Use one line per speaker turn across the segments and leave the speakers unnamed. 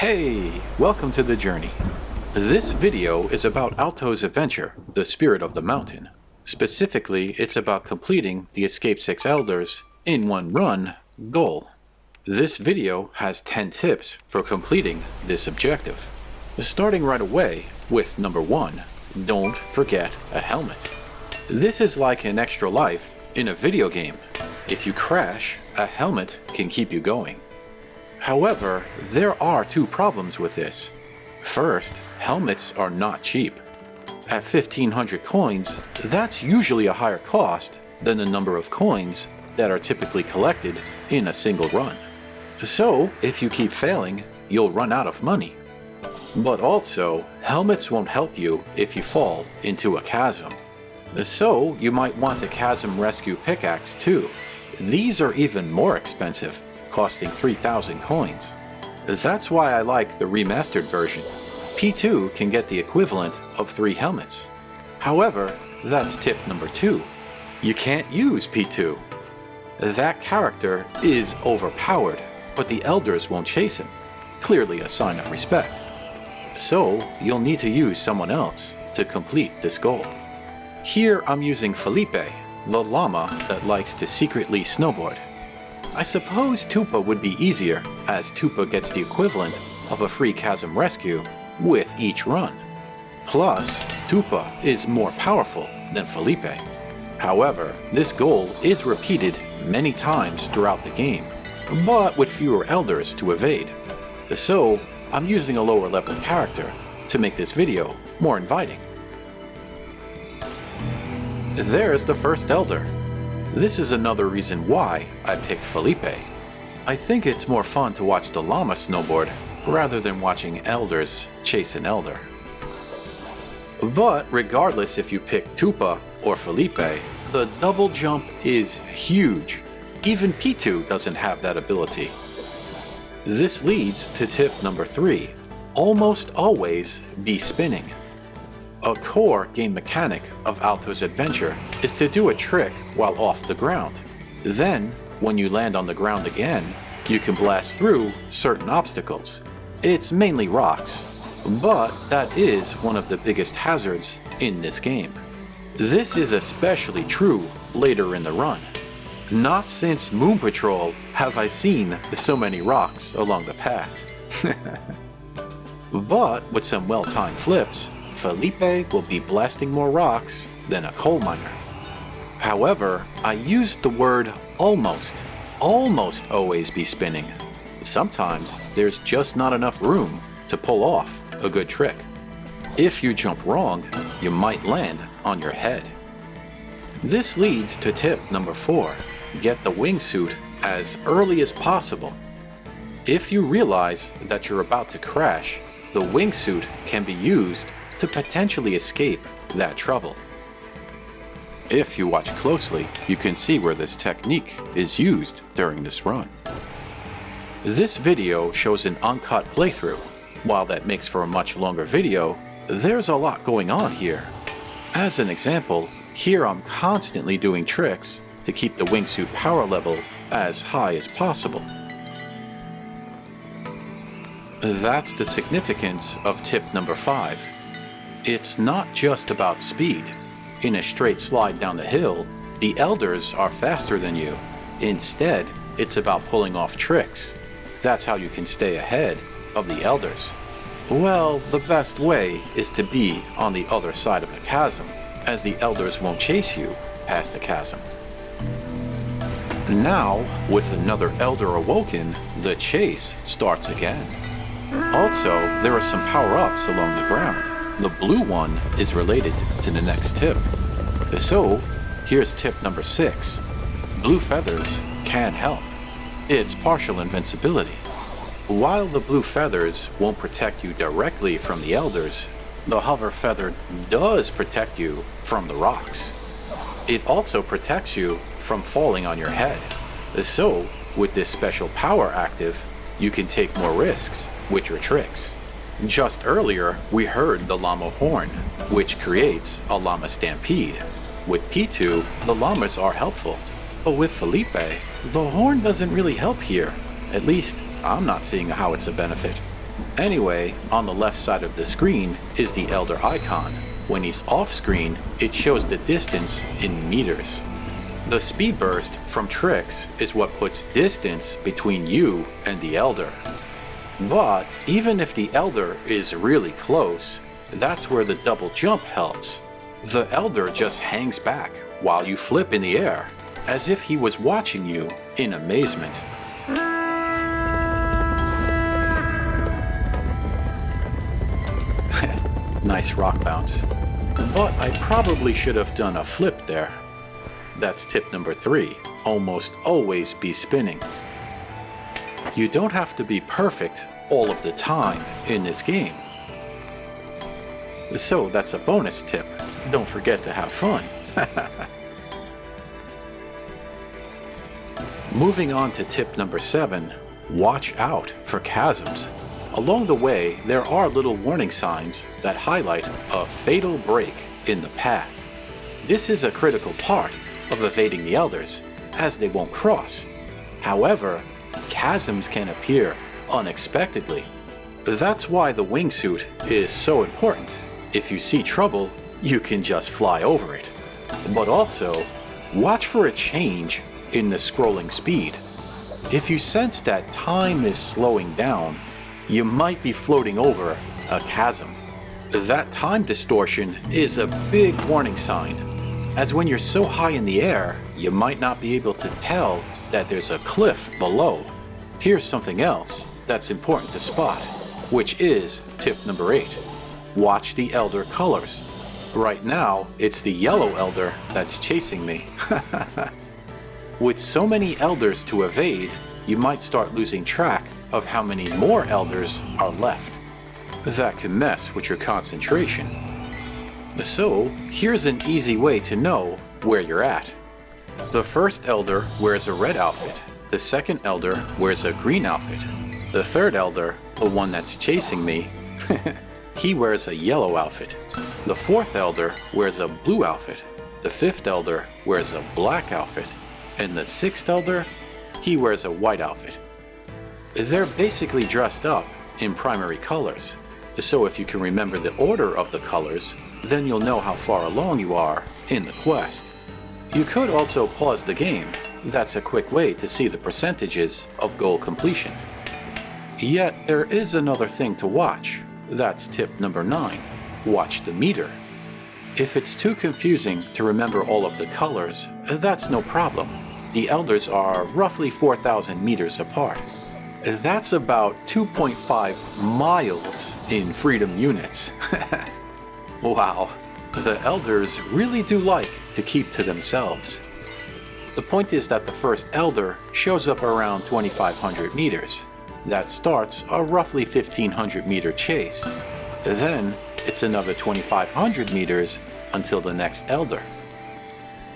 Hey, welcome to the journey. This video is about Alto's adventure, The Spirit of the Mountain. Specifically, it's about completing the Escape 6 Elders in one run goal. This video has 10 tips for completing this objective. Starting right away with number 1, don't forget a helmet. This is like an extra life in a video game. If you crash, a helmet can keep you going. However, there are two problems with this. First, helmets are not cheap. At 1500 coins, that's usually a higher cost than the number of coins that are typically collected in a single run. So, if you keep failing, you'll run out of money. But also, helmets won't help you if you fall into a chasm. So, you might want a chasm rescue pickaxe too. These are even more expensive, costing 3000 coins. That's why I like the remastered version. P2 can get the equivalent of 3 helmets. However, that's tip number 2. You can't use P2. That character is overpowered, but the elders won't chase him. Clearly a sign of respect. So, you'll need to use someone else to complete this goal. Here I'm using Felipe, the llama that likes to secretly snowboard. I suppose Tupa would be easier, as Tupa gets the equivalent of a free chasm rescue with each run. Plus, Tupa is more powerful than Felipe. However, this goal is repeated many times throughout the game, but with fewer elders to evade. So, I'm using a lower level character to make this video more inviting. There's the first elder. This is another reason why I picked Felipe. I think it's more fun to watch the llama snowboard rather than watching elders chase an elder. But regardless if you pick Tupa or Felipe, the double jump is huge. Even P2 doesn't have that ability. This leads to tip number 3. Almost always be spinning. A core game mechanic of Alto's adventure is to do a trick while off the ground. Then, when you land on the ground again, you can blast through certain obstacles. It's mainly rocks, but that is one of the biggest hazards in this game. This is especially true later in the run. Not since Moon Patrol have I seen so many rocks along the path. But with some well-timed flips, Felipe will be blasting more rocks than a coal miner. However, I used the word almost always be spinning. Sometimes there's just not enough room to pull off a good trick. If you jump wrong, you might land on your head. This leads to tip number 4. Get the wingsuit as early as possible. If you realize that you're about to crash, the wingsuit can be used to potentially escape that trouble. If you watch closely, you can see where this technique is used during this run. This video shows an uncut playthrough. While that makes for a much longer video, there's a lot going on here. As an example, here I'm constantly doing tricks to keep the wingsuit power level as high as possible. That's the significance of tip number 5. It's not just about speed. In a straight slide down the hill, the elders are faster than you. Instead, it's about pulling off tricks. That's how you can stay ahead of the elders. Well, the best way is to be on the other side of the chasm, as the elders won't chase you past the chasm. Now, with another elder awoken, the chase starts again. Also, there are some power-ups along the ground. The blue one is related to the next tip. So, here's tip number 6. Blue feathers can help. It's partial invincibility. While the blue feathers won't protect you directly from the elders, the hover feather does protect you from the rocks. It also protects you from falling on your head. So, with this special power active, you can take more risks with your tricks. Just earlier, we heard the llama horn, which creates a llama stampede. With P2, the llamas are helpful, but with Felipe, the horn doesn't really help here. At least, I'm not seeing how it's a benefit. Anyway, on the left side of the screen is the Elder icon. When he's off screen, it shows the distance in meters. The speed burst from Trix is what puts distance between you and the Elder. But even if the Elder is really close, that's where the double jump helps. The Elder just hangs back while you flip in the air, as if he was watching you in amazement. Nice rock bounce. But I probably should have done a flip there. That's tip number 3. Almost always be spinning. You don't have to be perfect all of the time in this game. So that's a bonus tip. Don't forget to have fun. Moving on to tip number 7, watch out for chasms. Along the way, there are little warning signs that highlight a fatal break in the path. This is a critical part of evading the Elders, as they won't cross. However, chasms can appear unexpectedly. That's why the wingsuit is so important. If you see trouble, you can just fly over it. But also, watch for a change in the scrolling speed. If you sense that time is slowing down, you might be floating over a chasm. That time distortion is a big warning sign, as when you're so high in the air, you might not be able to tell that there's a cliff below. Here's something else that's important to spot, which is tip number 8. Watch the Elder colors. Right now, it's the yellow Elder that's chasing me. With so many Elders to evade, you might start losing track of how many more Elders are left. That can mess with your concentration. So, here's an easy way to know where you're at. The first Elder wears a red outfit. The second Elder wears a green outfit. The third Elder, the one that's chasing me, he wears a yellow outfit. The fourth Elder wears a blue outfit. The fifth Elder wears a black outfit. And the sixth Elder, he wears a white outfit. They're basically dressed up in primary colors, so if you can remember the order of the colors, then you'll know how far along you are in the quest. You could also pause the game. That's a quick way to see the percentages of goal completion. Yet there is another thing to watch. That's tip number 9. Watch the meter. If it's too confusing to remember all of the colors, that's no problem. The Elders are roughly 4,000 meters apart. That's about 2.5 miles in freedom units. Wow, the Elders really do like to keep to themselves. The point is that the first Elder shows up around 2,500 meters. That starts a roughly 1,500 meter chase. Then it's another 2,500 meters until the next Elder.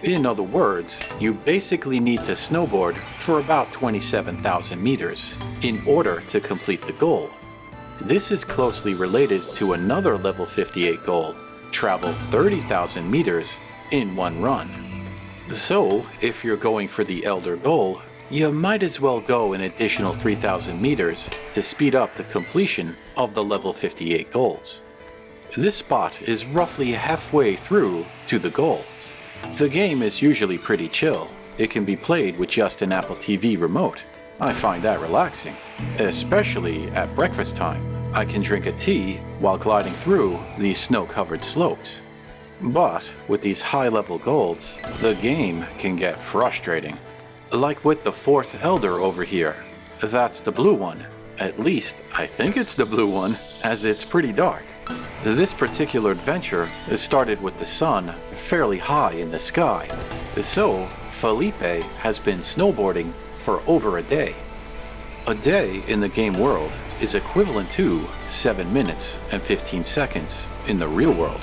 In other words, you basically need to snowboard for about 27,000 meters in order to complete the goal. This is closely related to another level 58 goal, travel 30,000 meters in one run. So, if you're going for the Elder goal, you might as well go an additional 3,000 meters to speed up the completion of the level 58 goals. This spot is roughly halfway through to the goal. The game is usually pretty chill. It can be played with just an Apple TV remote. I find that relaxing, especially at breakfast time. I can drink a tea while gliding through these snow-covered slopes. But with these high-level goals, the game can get frustrating. Like with the fourth Elder over here. That's the blue one. At least, I think it's the blue one, as it's pretty dark. This particular adventure started with the sun fairly high in the sky, so Felipe has been snowboarding for over a day. A day in the game world is equivalent to 7 minutes and 15 seconds in the real world.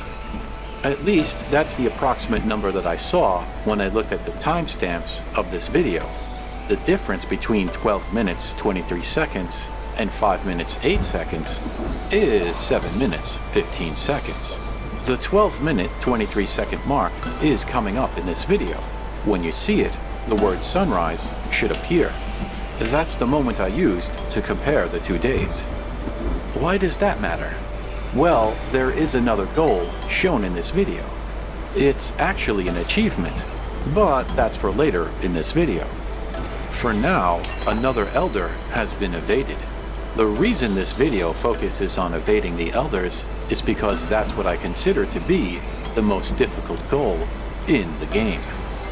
At least that's the approximate number that I saw when I looked at the timestamps of this video. The difference between 12 minutes 23 seconds and 5 minutes 8 seconds is 7 minutes 15 seconds. The 12-minute 23-second mark is coming up in this video. When you see it, the word sunrise should appear. That's the moment I used to compare the 2 days. Why does that matter? Well, there is another goal shown in this video. It's actually an achievement, but that's for later in this video. For now, another Elder has been evaded. The reason this video focuses on evading the Elders is because that's what I consider to be the most difficult goal in the game.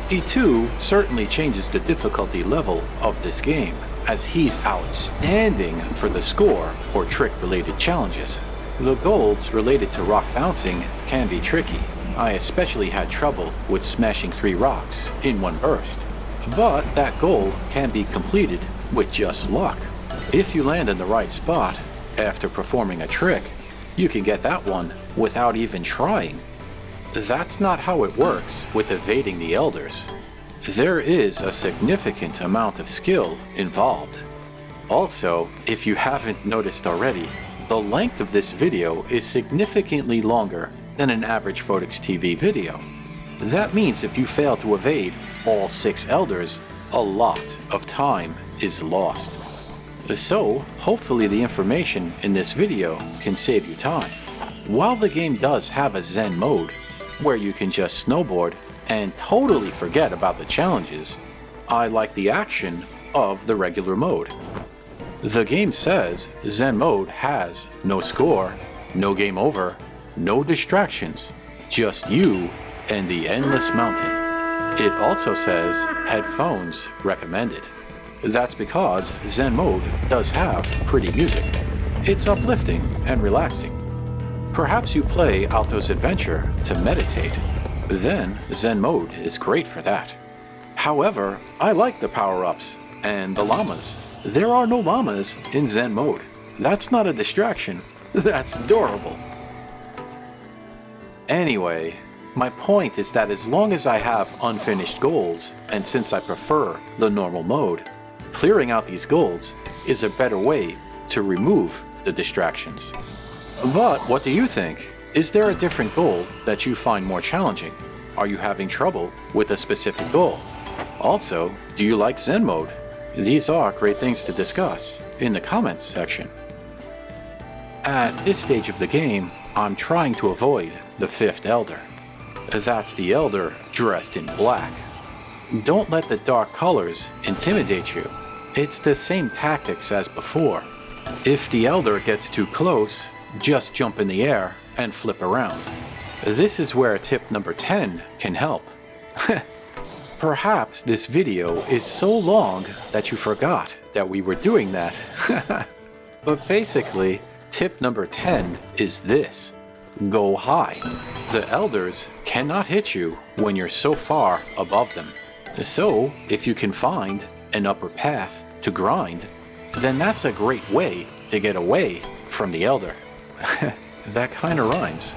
E2 certainly changes the difficulty level of this game, as he's outstanding for the score or trick-related challenges. The golds related to rock bouncing can be tricky. I especially had trouble with smashing 3 rocks in one burst. But that goal can be completed with just luck. If you land in the right spot after performing a trick, you can get that one without even trying. That's not how it works with evading the Elders. There is a significant amount of skill involved. Also, if you haven't noticed already, the length of this video is significantly longer than an average Photics TV video. That means if you fail to evade all 6 Elders, a lot of time is lost. So, hopefully the information in this video can save you time. While the game does have a Zen mode, where you can just snowboard and totally forget about the challenges, I like the action of the regular mode. The game says Zen mode has no score, no game over, no distractions, just you and the endless mountain. It also says headphones recommended. That's because Zen mode does have pretty music. It's uplifting and relaxing. Perhaps you play Alto's Adventure to meditate. Then Zen mode is great for that. However, I like the power-ups and the llamas. There are no llamas in Zen mode. That's not a distraction. That's adorable. Anyway, my point is that as long as I have unfinished golds, and since I prefer the normal mode, clearing out these golds is a better way to remove the distractions. But what do you think? Is there a different goal that you find more challenging? Are you having trouble with a specific goal? Also, do you like Zen mode? These are great things to discuss in the comments section. At this stage of the game, I'm trying to avoid the 5th Elder. That's the Elder dressed in black. Don't let the dark colors intimidate you. It's the same tactics as before. If the Elder gets too close, just jump in the air and flip around. This is where tip number 10 can help. Perhaps this video is so long that you forgot that we were doing that. But basically, tip number 10 is this. Go high. The Elders cannot hit you when you're so far above them. So, if you can find an upper path to grind, then that's a great way to get away from the Elder. That kinda rhymes.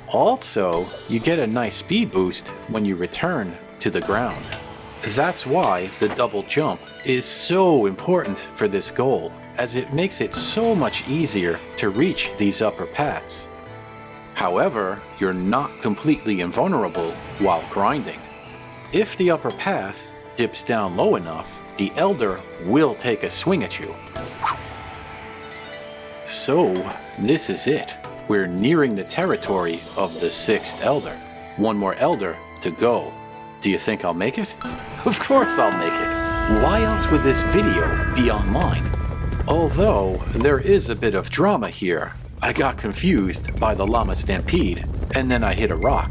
Also, you get a nice speed boost when you return to the ground. That's why the double jump is so important for this goal, as it makes it so much easier to reach these upper paths. However, you're not completely invulnerable while grinding. If the upper path dips down low enough, the Elder will take a swing at you. So, this is it. We're nearing the territory of the 6th Elder. One more Elder to go. Do you think I'll make it? Of course I'll make it. Why else would this video be online? Although, there is a bit of drama here. I got confused by the llama stampede, and then I hit a rock.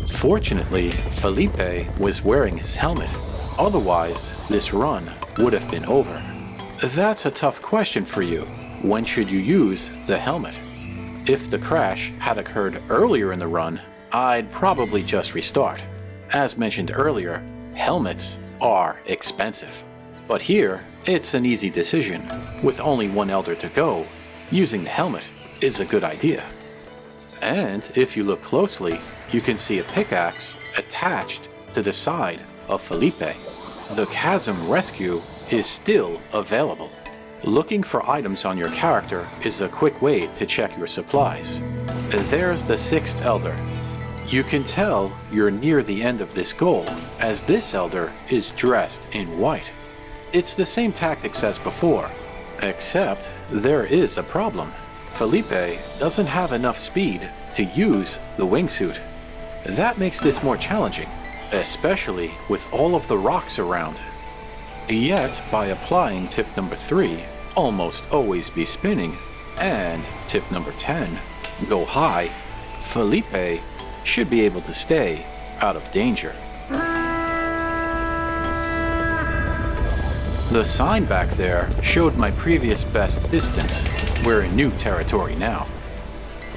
Fortunately, Felipe was wearing his helmet. Otherwise, this run would have been over. That's a tough question for you. When should you use the helmet? If the crash had occurred earlier in the run, I'd probably just restart. As mentioned earlier, helmets are expensive. But here, it's an easy decision. With only one Elder to go, using the helmet is a good idea. And if you look closely, you can see a pickaxe attached to the side of Felipe. The Chasm Rescue is still available. Looking for items on your character is a quick way to check your supplies. There's the 6th Elder. You can tell you're near the end of this goal, as this Elder is dressed in white. It's the same tactics as before, Except there is a problem. Felipe doesn't have enough speed to use the wingsuit. That makes this more challenging, especially with all of the rocks around. Yet, by applying tip number 3, almost always be spinning, and tip number 10, go high, Felipe should be able to stay out of danger. The sign back there showed my previous best distance. We're in new territory now.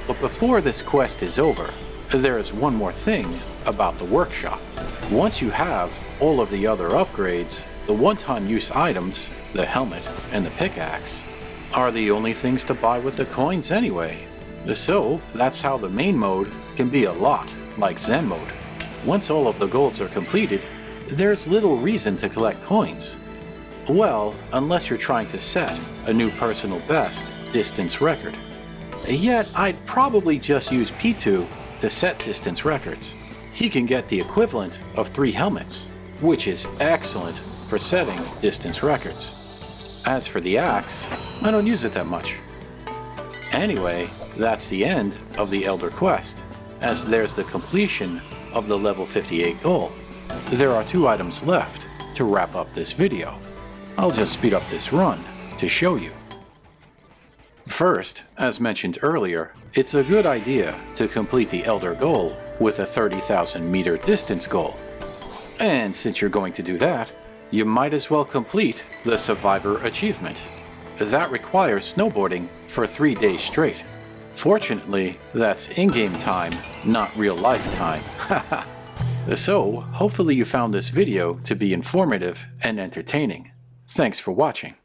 But before this quest is over, there is one more thing about the workshop. Once you have all of the other upgrades, the one-time use items, the helmet and the pickaxe, are the only things to buy with the coins anyway. So that's how the main mode can be a lot like Zen mode. Once all of the golds are completed, there's little reason to collect coins. Well, unless you're trying to set a new personal best distance record. Yet I'd probably just use P2 to set distance records. He can get the equivalent of 3 helmets, which is excellent for setting distance records. As for the axe, I don't use it that much. Anyway, that's the end of the Elder Quest, as there's the completion of the level 58 goal. There are 2 items left to wrap up this video. I'll just speed up this run to show you. First, as mentioned earlier, it's a good idea to complete the Elder goal with a 30,000 meter distance goal. And since you're going to do that, you might as well complete the Survivor achievement. That requires snowboarding for 3 days straight. Fortunately, that's in-game time, not real-life time. Haha. So, hopefully you found this video to be informative and entertaining. Thanks for watching.